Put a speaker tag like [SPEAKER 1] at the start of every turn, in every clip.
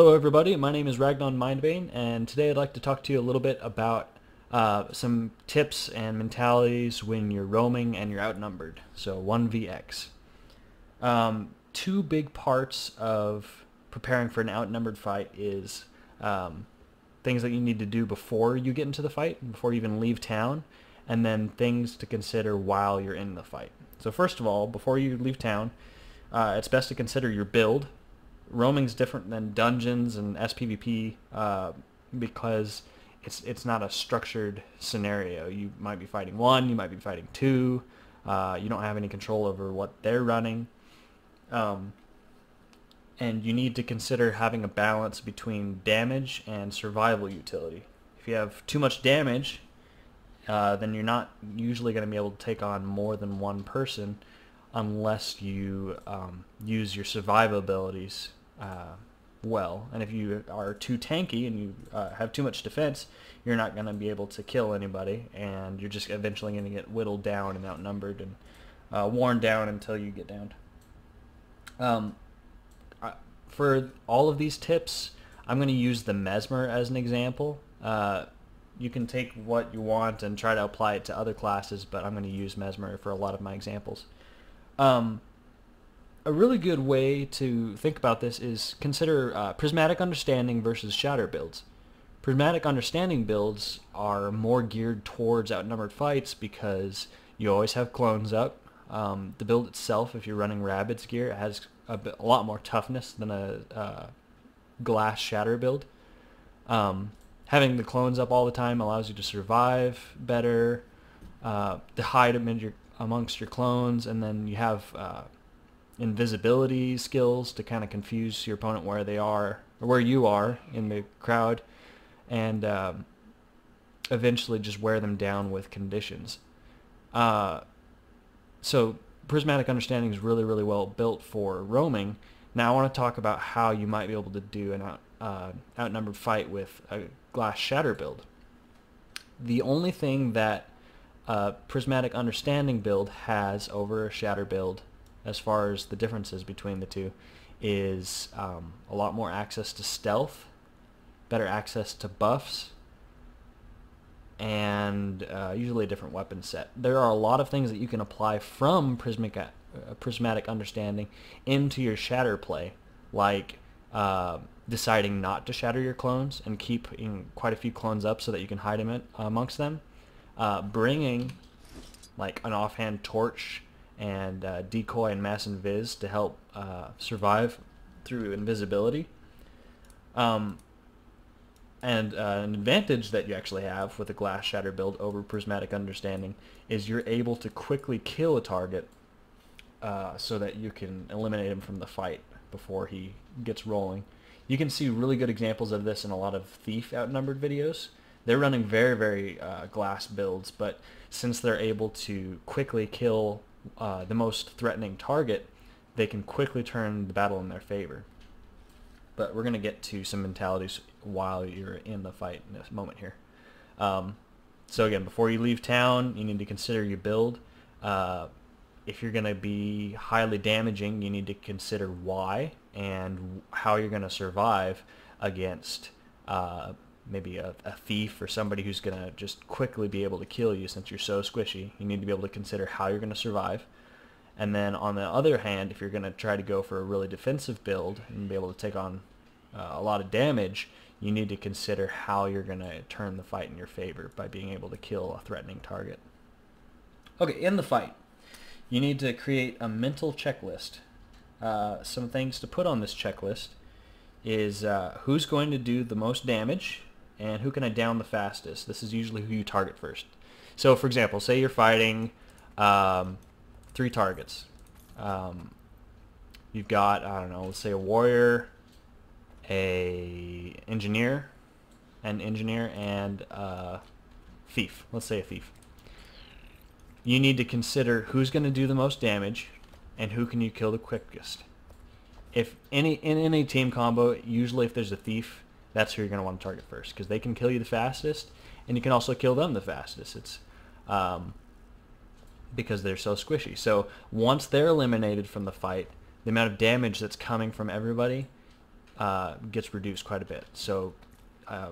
[SPEAKER 1] Hello everybody, my name is Ragnon Mindbane, and today I'd like to talk to you a little bit about some tips and mentalities when you're roaming and you're outnumbered. So 1vx. Two big parts of preparing for an outnumbered fight is things that you need to do before you get into the fight, before you even leave town, and then things to consider while you're in the fight. So first of all, before you leave town, it's best to consider your build. Roaming's different than dungeons and SPVP because it's not a structured scenario. You might be fighting one, you might be fighting two. You don't have any control over what they're running. And you need to consider having a balance between damage and survival utility. If you have too much damage, then you're not usually going to be able to take on more than one person unless you use your survival abilities well. And if you are too tanky and you have too much defense, you're not going to be able to kill anybody, and you're just eventually going to get whittled down and outnumbered and worn down until you get downed. For all of these tips, I'm going to use the Mesmer as an example. You can take what you want and try to apply it to other classes, but I'm going to use Mesmer for a lot of my examples. A really good way to think about this is consider prismatic understanding versus shatter builds. Prismatic understanding builds are more geared towards outnumbered fights because you always have clones up. The build itself, if you're running Rabbids gear, has a lot more toughness than a glass shatter build. Having the clones up all the time allows you to survive better, to hide amongst your clones, and then you have invisibility skills to kind of confuse your opponent where they are, or where you are in the crowd, and eventually just wear them down with conditions. So prismatic understanding is really, really well built for roaming. Now I want to talk about how you might be able to do an outnumbered fight with a glass shatter build. The only thing that prismatic understanding build has over a shatter build, as far as the differences between the two, is a lot more access to stealth, better access to buffs, and usually a different weapon set. There are a lot of things that you can apply from prismatic understanding into your shatter play, like deciding not to shatter your clones and keeping quite a few clones up so that you can hide them amongst them, bringing like an offhand torch and decoy and mass invis to help survive through invisibility. And an advantage that you actually have with a glass shatter build over prismatic understanding is you're able to quickly kill a target so that you can eliminate him from the fight before he gets rolling. You can see really good examples of this in a lot of Thief outnumbered videos. They're running very, very glass builds, but since they're able to quickly kill the most threatening target, they can quickly turn the battle in their favor. But we're going to get to some mentalities while you're in the fight in a moment here. So again, before you leave town, you need to consider your build. If you're going to be highly damaging, you need to consider why and how you're going to survive against maybe a thief or somebody who's going to just quickly be able to kill you since you're so squishy. You need to be able to consider how you're going to survive. And then on the other hand, if you're going to try to go for a really defensive build and be able to take on a lot of damage, you need to consider how you're going to turn the fight in your favor by being able to kill a threatening target. Okay, in the fight, you need to create a mental checklist. Some things to put on this checklist is who's going to do the most damage and who can I down the fastest. This is usually who you target first. So for example, say you're fighting 3 targets. You've got, I don't know, let's say a warrior, an engineer, and a thief. Let's say a thief. You need to consider who's going to do the most damage and who can you kill the quickest. If in any team combo, usually if there's a thief, that's who you're going to want to target first, because they can kill you the fastest, and you can also kill them the fastest. It's because they're so squishy. So once they're eliminated from the fight, the amount of damage that's coming from everybody gets reduced quite a bit. So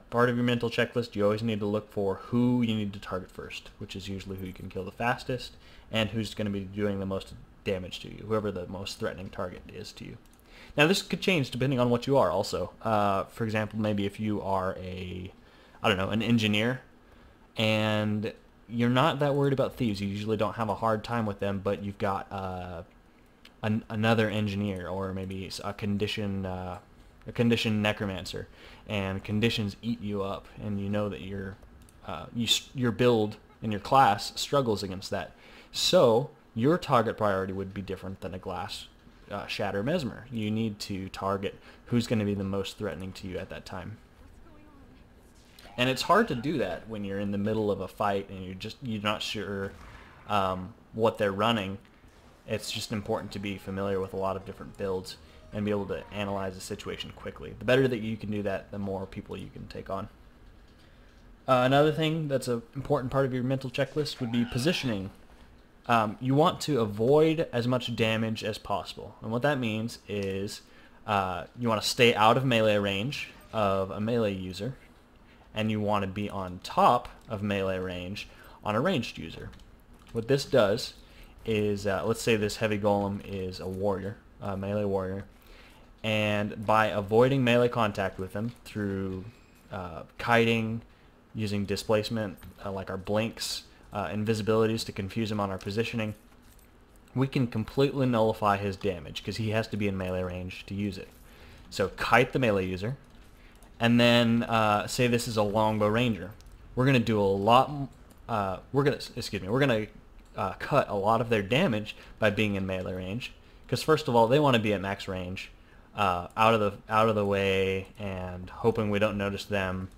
[SPEAKER 1] part of your mental checklist, you always need to look for who you need to target first, which is usually who you can kill the fastest and who's going to be doing the most damage to you, whoever the most threatening target is to you. Now this could change depending on what you are also. For example, maybe if you are an engineer and you're not that worried about thieves, you usually don't have a hard time with them, but you've got another engineer or maybe a condition necromancer, and conditions eat you up, and you know that your build in your class struggles against that. So your target priority would be different than a glass shatter mesmer. You need to target who's going to be the most threatening to you at that time. And it's hard to do that when you're in the middle of a fight and you're not sure what they're running. It's just important to be familiar with a lot of different builds and be able to analyze the situation quickly. The better that you can do that, the more people you can take on. Another thing that's an important part of your mental checklist would be positioning. You want to avoid as much damage as possible. And what that means is you want to stay out of melee range of a melee user, and you want to be on top of melee range on a ranged user. What this does is, let's say this heavy golem is a warrior, a melee warrior, and by avoiding melee contact with them through kiting, using displacement like our blinks, invisibilities to confuse him on our positioning, we can completely nullify his damage because he has to be in melee range to use it. So kite the melee user, and then say this is a longbow ranger. We're going to do a lot. We're going to cut a lot of their damage by being in melee range, because first of all, they want to be at max range, out of the way, and hoping we don't notice them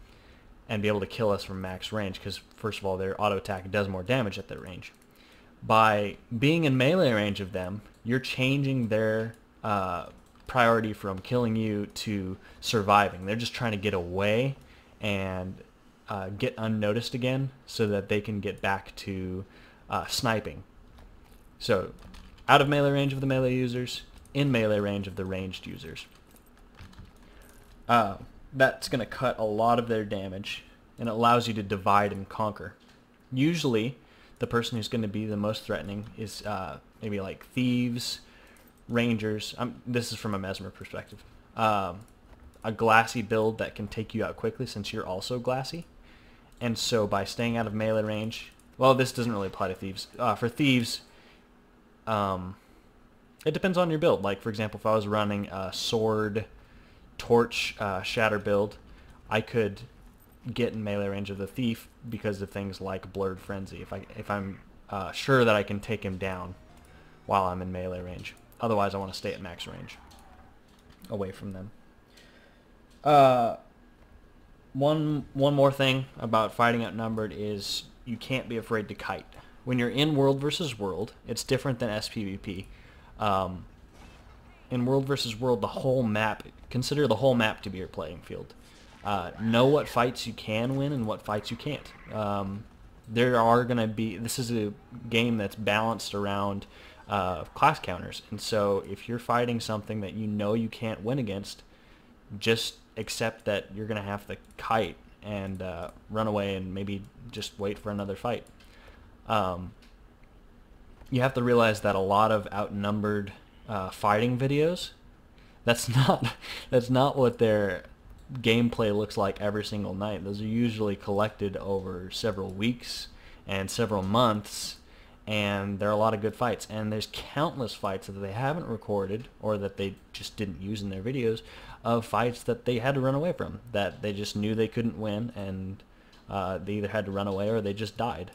[SPEAKER 1] and be able to kill us from max range, because first of all, their auto attack does more damage at that range. By being in melee range of them, you're changing their priority from killing you to surviving. They're just trying to get away and get unnoticed again so that they can get back to sniping. So out of melee range of the melee users, in melee range of the ranged users. That's going to cut a lot of their damage, and it allows you to divide and conquer. Usually the person who's going to be the most threatening is maybe like thieves, rangers. This is from a mesmer perspective. A glassy build that can take you out quickly since you're also glassy. And so by staying out of melee range, well, this doesn't really apply to thieves. For thieves, it depends on your build. Like, for example, if I was running a sword, torch, shatter build, I could get in melee range of the thief because of things like blurred frenzy. If I'm sure that I can take him down while I'm in melee range. Otherwise, I want to stay at max range, away from them. One more thing about fighting outnumbered is you can't be afraid to kite. When you're in world versus world, it's different than SPVP. In world versus world, the whole map, consider the whole map to be your playing field. Know what fights you can win and what fights you can't. There are going to be, this is a game that's balanced around class counters, and so if you're fighting something that you know you can't win against, just accept that you're going to have to kite and run away and maybe just wait for another fight. You have to realize that a lot of outnumbered fighting videos, that's not what their gameplay looks like every single night. Those are usually collected over several weeks and several months, and there are a lot of good fights, and there's countless fights that they haven't recorded or that they just didn't use in their videos, of fights that they had to run away from, that they just knew they couldn't win, and they either had to run away or they just died.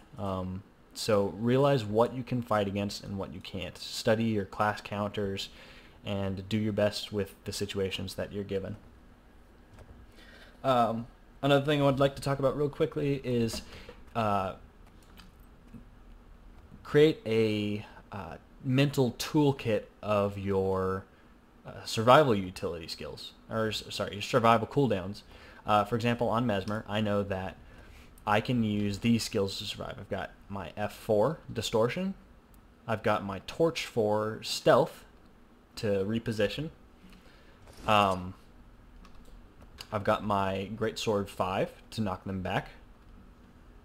[SPEAKER 1] So realize what you can fight against and what you can't. Study your class counters and do your best with the situations that you're given. Another thing I would like to talk about real quickly is create a mental toolkit of your survival utility skills, or sorry, your survival cooldowns. For example, on Mesmer, I know that I can use these skills to survive. I've got my F4, Distortion. I've got my Torch for Stealth to reposition. I've got my Greatsword 5 to knock them back.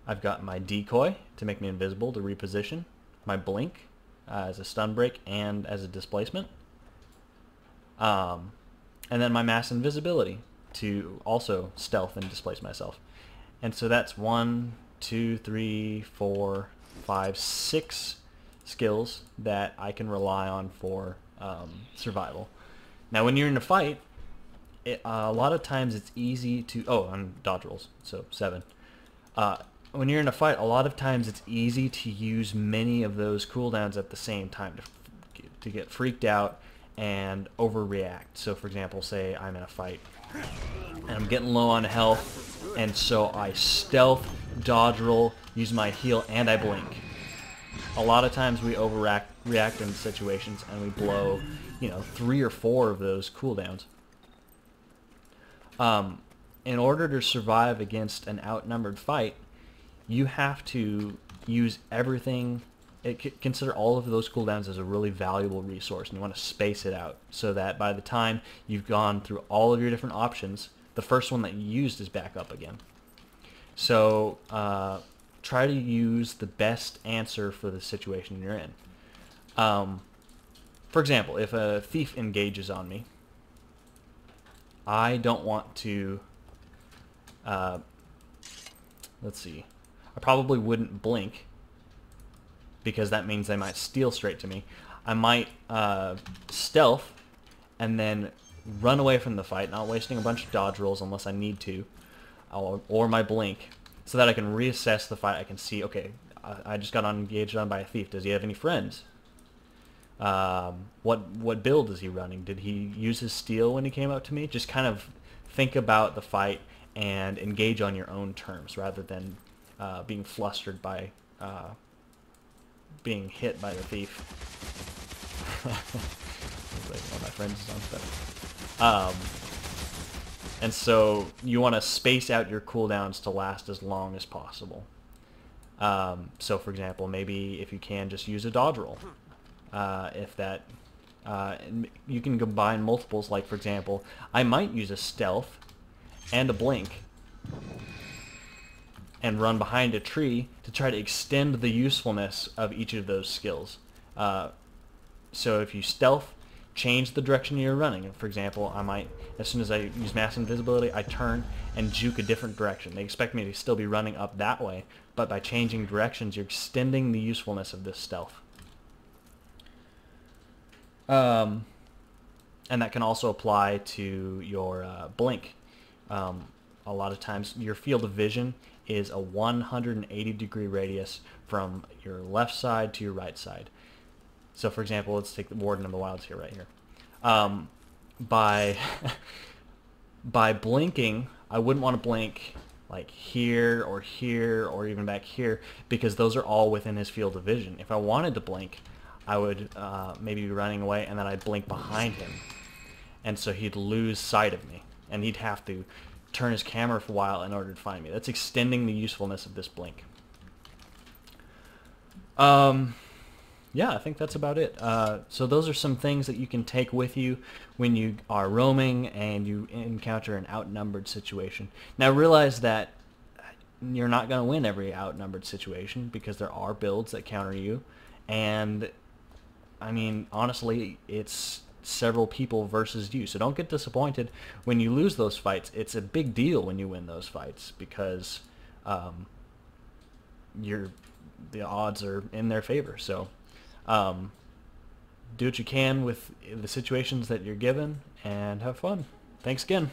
[SPEAKER 1] I've got my Decoy to make me invisible to reposition. My Blink as a stun break and as a displacement. And then my Mass Invisibility to also stealth and displace myself. And so that's 1, 2, 3, 4, 5, 6 skills that I can rely on for survival. Now when you're in a fight, a lot of times it's easy to... Oh, on dodge rolls, so 7. When you're in a fight, a lot of times it's easy to use many of those cooldowns at the same time to get freaked out and overreact. So for example, say I'm in a fight and I'm getting low on health, and so I stealth, dodge roll, use my heal, and I blink. A lot of times we react in situations and we blow, 3 or 4 of those cooldowns. In order to survive against an outnumbered fight, you have to use everything. Consider all of those cooldowns as a really valuable resource, and you want to space it out so that by the time you've gone through all of your different options, the first one that you used is back up again. So try to use the best answer for the situation you're in. For example, if a thief engages on me, I don't want to... let's see. I probably wouldn't blink, because that means they might steal straight to me. I might stealth and then run away from the fight, not wasting a bunch of dodge rolls unless I need to, or my blink, so that I can reassess the fight. I can see, okay, I just got engaged on by a thief. Does he have any friends? What build is he running? Did he use his steal when he came up to me? Just kind of think about the fight and engage on your own terms rather than being flustered by being hit by the thief. Like one of my friends is on stuff. And so you want to space out your cooldowns to last as long as possible. So for example, maybe if you can, just use a dodge roll. If that, you can combine multiples. Like for example, I might use a stealth and a blink and run behind a tree to try to extend the usefulness of each of those skills. So if you stealth, change the direction you're running. For example, I might, as soon as I use Mass Invisibility, I turn and juke a different direction. They expect me to still be running up that way, but by changing directions, you're extending the usefulness of this stealth. And that can also apply to your blink. A lot of times your field of vision is a 180-degree radius from your left side to your right side. So for example, let's take the Warden of the Wilds here, right here. By blinking, I wouldn't want to blink like here or even back here, because those are all within his field of vision. If I wanted to blink, I would maybe be running away, and then I'd blink behind him, and so he'd lose sight of me, and he'd have to turn his camera for a while in order to find me. That's extending the usefulness of this blink. Yeah, I think that's about it. So those are some things that you can take with you when you are roaming and you encounter an outnumbered situation. Now realize that you're not going to win every outnumbered situation, because there are builds that counter you, and I mean, honestly, it's several people versus you. So don't get disappointed when you lose those fights. It's a big deal when you win those fights, because the odds are in their favor. So do what you can with the situations that you're given, and have fun. Thanks again.